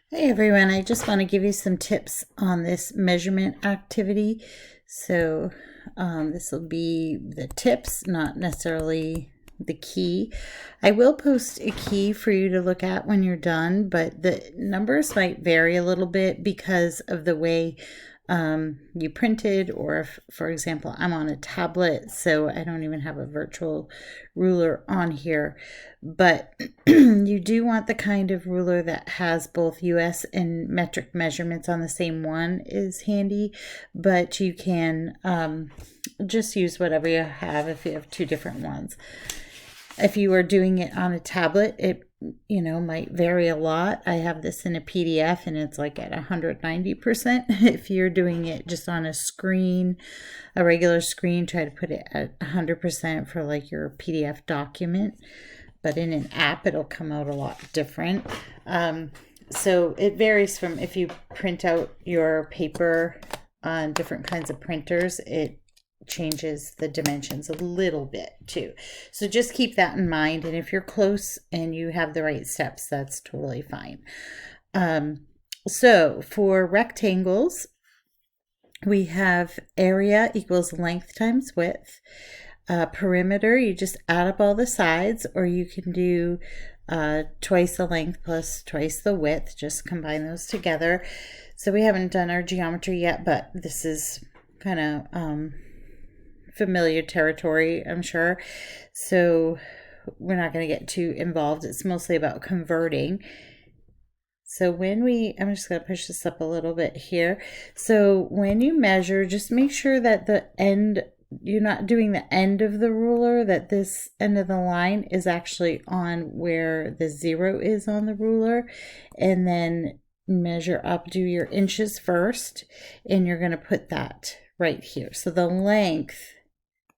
Hey everyone, I just want to give you some tips on this measurement activity. So this will be the tips, not necessarily the key. I will post a key for you to look at when you're done, but the numbers might vary a little bit because of the way you printed, or if, for example, I'm on a tablet, so I don't even have a virtual ruler on here. But you do want the kind of ruler that has both US and metric measurements on the same one is handy, but you can just use whatever you have if you have two different ones. If you are doing it on a tablet, it might vary a lot. I have this in a PDF and it's like at 190%. If you're doing it just on a screen, a regular screen, try to put it at 100% for like your PDF document. But in an app, it'll come out a lot different. So it varies from if you print out your paper on different kinds of printers, it changes the dimensions a little bit too. So just keep that in mind. And if you're close and you have the right steps, that's totally fine. So for rectangles, we have area equals length times width. Perimeter, you just add up all the sides, or you can do twice the length plus twice the width, just combine those together. So we haven't done our geometry yet, but this is kind of familiar territory, I'm sure. So we're not going to get too involved. It's mostly about converting. So I'm just going to push this up a little bit here. So when you measure, just make sure that you're not doing the end of the ruler, that this end of the line is actually on where the 0 is on the ruler, and then measure up, do your inches first, and you're going to put that right here. So the length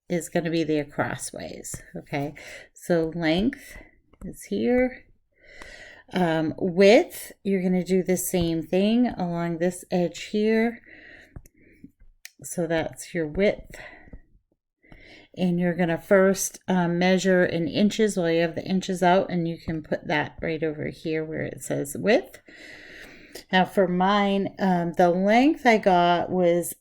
is going to be the crossways. Okay, so length is here. Width, you're going to do the same thing along this edge here. So that's your width. And you're going to first measure in inches while you have the inches out, and you can put that right over here where it says width. Now for mine, the length I got was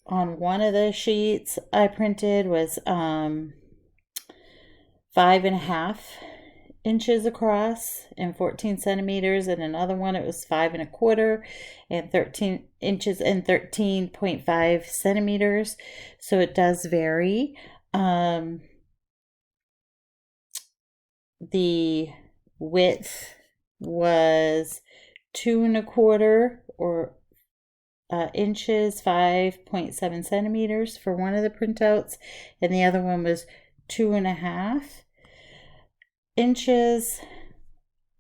on one of the sheets I printed was 5.5 inches across and 14 centimeters, and another one it was 5.25 and 13 inches and 13.5 centimeters. So it does vary. The width was 2.25 or inches, 5.7 centimeters for one of the printouts, and the other one was 2.5 inches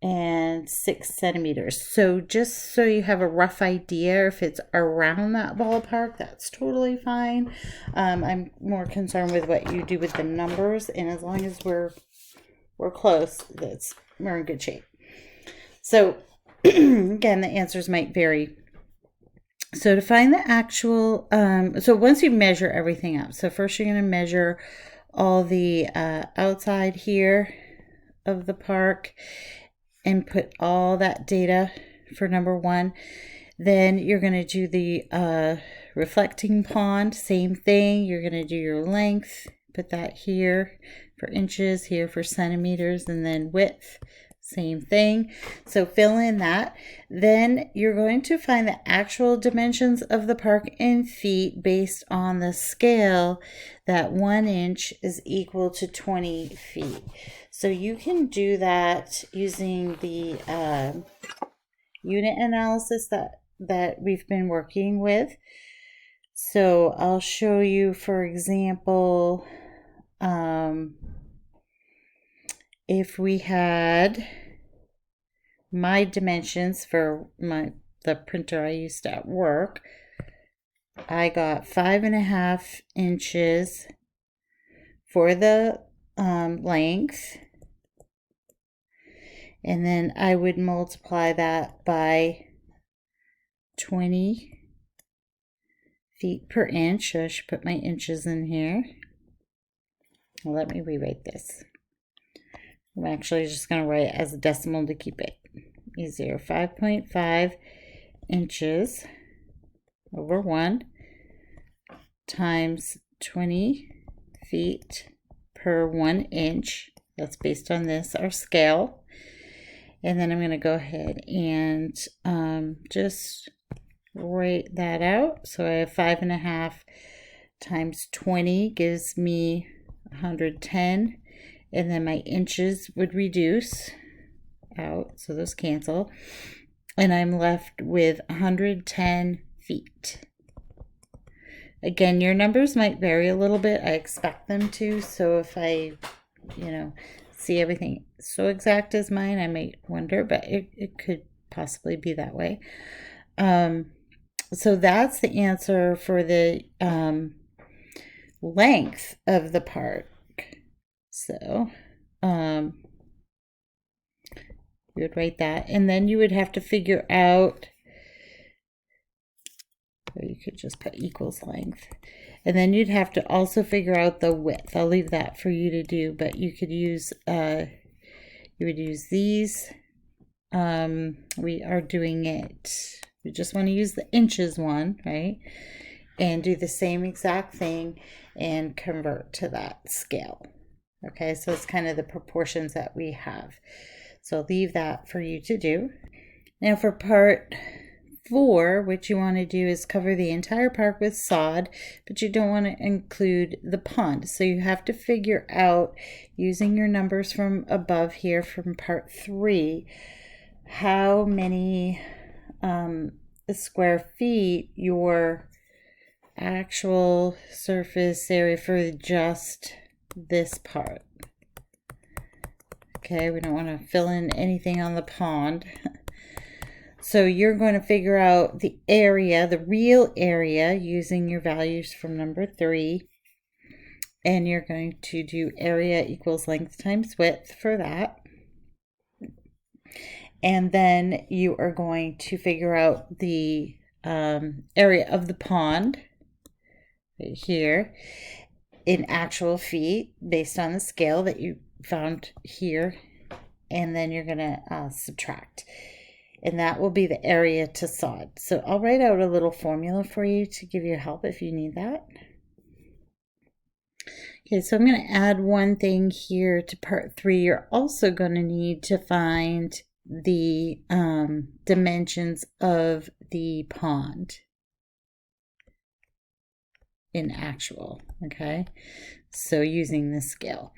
and 6 centimeters. So just so you have a rough idea, if it's around that ballpark, that's totally fine. I'm more concerned with what you do with the numbers, and as long as we're close, we're in good shape. So again, the answers might vary. So to find the actual, so once you measure everything up, so first you're going to measure all the outside here of the park and put all that data for number one. Then you're going to do the reflecting pond, same thing. You're going to do your length, put that here for inches, here for centimeters, and then width. Same thing. So fill in that. Then you're going to find the actual dimensions of the park in feet based on the scale that 1 inch is equal to 20 feet. So you can do that using the unit analysis that we've been working with. So I'll show you, for example, if we had my dimensions for the printer I used at work, I got 5.5 inches for the length, and then I would multiply that by 20 feet per inch. So I should put my inches in here. Well, let me rewrite this. I'm actually just going to write it as a decimal to keep it easier. 5.5 inches over 1 times 20 feet per 1 inch. That's based on this, our scale. And then I'm going to go ahead and just write that out. So I have 5.5 times 20 gives me 110. And then my inches would reduce out, so those cancel. And I'm left with 110 feet. Again, your numbers might vary a little bit. I expect them to. So if I, see everything so exact as mine, I might wonder, but it could possibly be that way. So that's the answer for the length of the park. So you would write that, and then you would have to figure out, or you could just put equals length, and then you'd have to also figure out the width. I'll leave that for you to do, but you could use you would use these. We are doing it, we just want to use the inches one, right, and do the same exact thing and convert to that scale. Okay, so it's kind of the proportions that we have. So I'll leave that for you to do. Now for part 4, what you want to do is cover the entire park with sod, but you don't want to include the pond. So you have to figure out, using your numbers from above here from part 3, how many square feet your actual surface area for just this part. Okay, we don't want to fill in anything on the pond. So you're going to figure out the area, the real area, using your values from number 3. And you're going to do area equals length times width for that. And then you are going to figure out the area of the pond right here in actual feet based on the scale that you found here, and then you're going to subtract, and that will be the area to sod. So I'll write out a little formula for you to give you help if you need that. Okay, so I'm going to add one thing here to part 3. You're also going to need to find the dimensions of the pond in actual. Okay, so using this scale,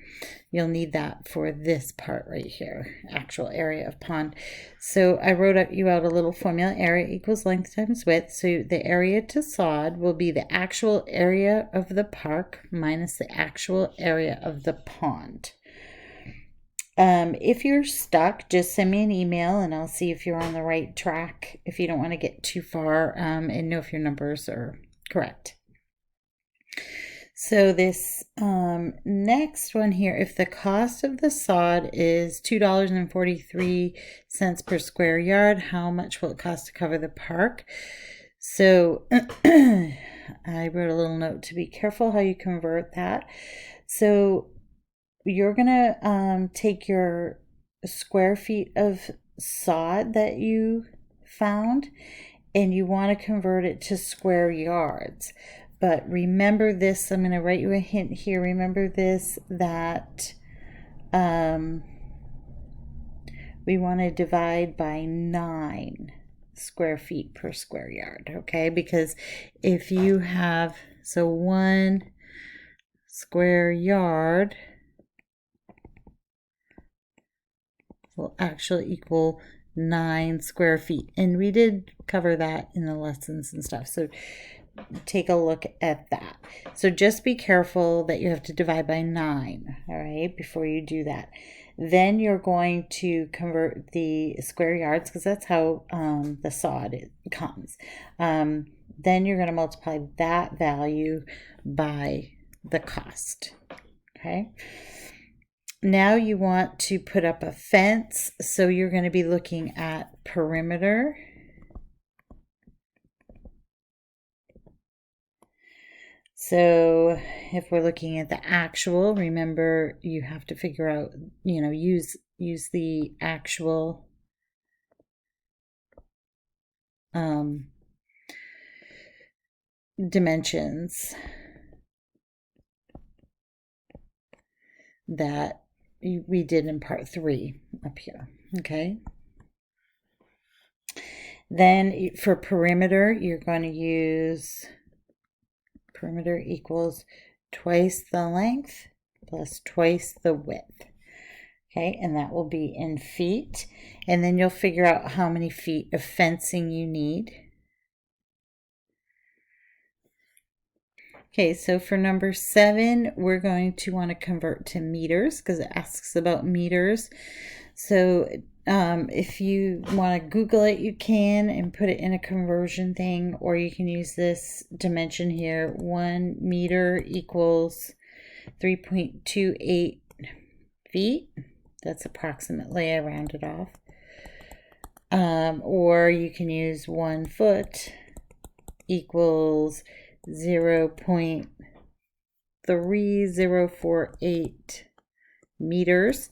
you'll need that for this part right here, actual area of pond. So I wrote you out a little formula: area equals length times width. So the area to sod will be the actual area of the park minus the actual area of the pond. If you're stuck, just send me an email and I'll see if you're on the right track, if you don't want to get too far, and know if your numbers are correct. So this next one here, if the cost of the sod is $2.43 per square yard, how much will it cost to cover the park? So I wrote a little note to be careful how you convert that. So you're going to take your square feet of sod that you found, and you want to convert it to square yards. But remember this, I'm going to write you a hint here. Remember this, that we want to divide by 9 square feet per square yard, okay? Because if you have, so 1 square yard will actually equal 9 square feet. And we did cover that in the lessons and stuff. So take a look at that. So just be careful that you have to divide by 9, all right, before you do that. Then you're going to convert the square yards, because that's how the sod comes. Then you're going to multiply that value by the cost, okay? Now you want to put up a fence, so you're going to be looking at perimeter. So if we're looking at the actual, remember you have to figure out, use the actual dimensions that we did in part 3 up here. Okay. Then for perimeter, you're going to use perimeter equals twice the length plus twice the width. Okay, and that will be in feet. And then you'll figure out how many feet of fencing you need. Okay, so for number 7, we're going to want to convert to meters because it asks about meters. So if you want to Google it, you can and put it in a conversion thing, or you can use this dimension here. 1 meter equals 3.28 feet. That's approximately, I rounded off. Or you can use 1 foot equals 0.3048 meters,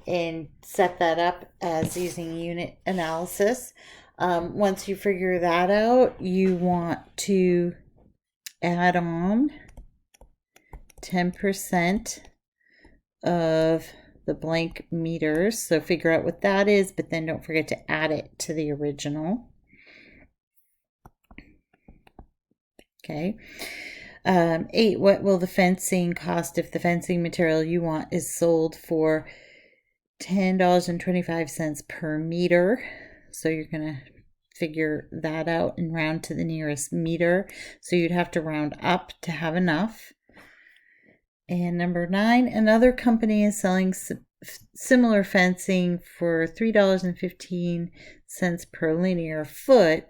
and set that up as using unit analysis. Once you figure that out, you want to add on 10% of the blank meters. So figure out what that is, but then don't forget to add it to the original. Okay. 8, what will the fencing cost if the fencing material you want is sold for $10.25 per meter? So you're going to figure that out and round to the nearest meter. So you'd have to round up to have enough. And number 9, another company is selling similar fencing for $3.15 per linear foot.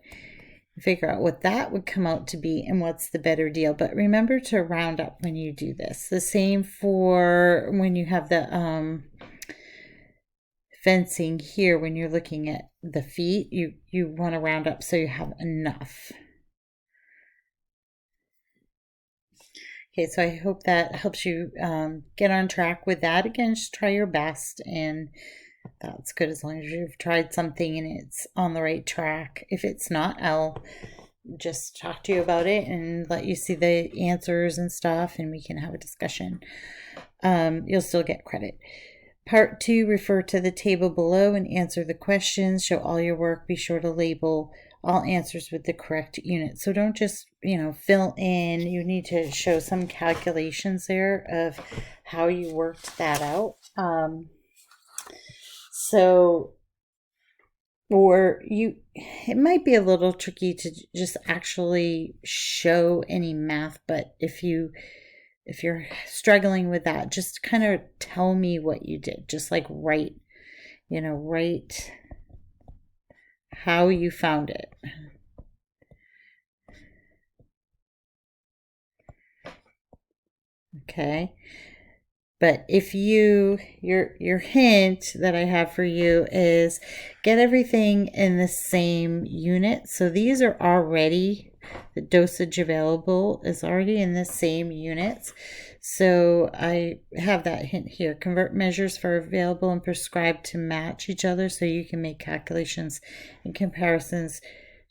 Figure out what that would come out to be and what's the better deal. But remember to round up when you do this. The same for when you have the fencing here. When you're looking at the feet, you want to round up so you have enough. Okay, so I hope that helps you get on track with that. Again, just try your best, and that's good as long as you've tried something and it's on the right track. If it's not, I'll just talk to you about it and let you see the answers and stuff, and we can have a discussion. You'll still get credit. Part 2, refer to the table below and answer the questions. Show all your work. Be sure to label all answers with the correct unit. So don't just, fill in. You need to show some calculations there of how you worked that out. It might be a little tricky to just actually show any math, but if you're struggling with that, just kind of tell me what you did. Just like write how you found it. Okay. But if your hint that I have for you is get everything in the same unit. So these are already, the dosage available is already in the same units. So I have that hint here. Convert measures for available and prescribed to match each other so you can make calculations and comparisons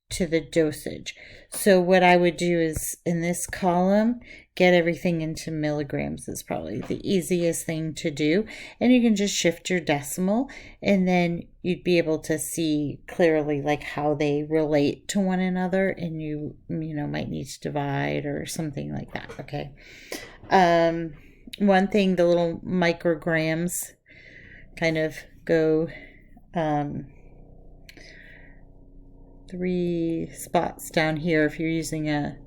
to the dosage. So what I would do is in this column, get everything into milligrams. Is probably the easiest thing to do. And you can just shift your decimal, and then you'd be able to see clearly like how they relate to one another, and you might need to divide or something like that. Okay. One thing, the little micrograms kind of go 3 spots down here if you're using a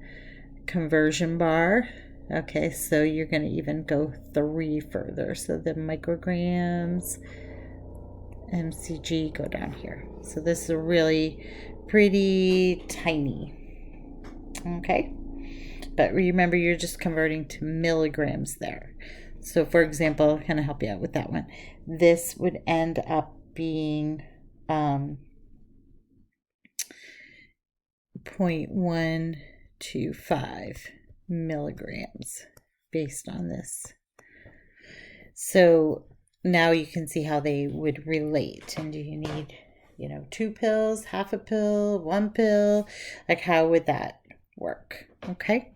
conversion bar. Okay, so you're going to even go 3 further. So the micrograms, mcg go down here. So this is really pretty tiny. Okay, but remember you're just converting to milligrams there. So for example, I'll kind of help you out with that one. This would end up being 0.125 milligrams based on this. So now you can see how they would relate. And do you need you know, 2 pills, half a pill, 1 pill? Like, how would that work? Okay.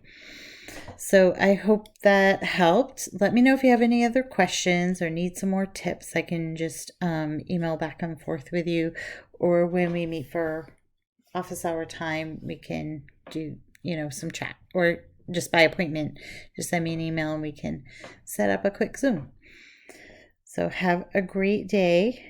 So I hope that helped. Let me know if you have any other questions or need some more tips. I can just email back and forth with you, or when we meet for office hour time, we can do, you know, some chat, or just by appointment. Just send me an email and we can set up a quick Zoom. So have a great day.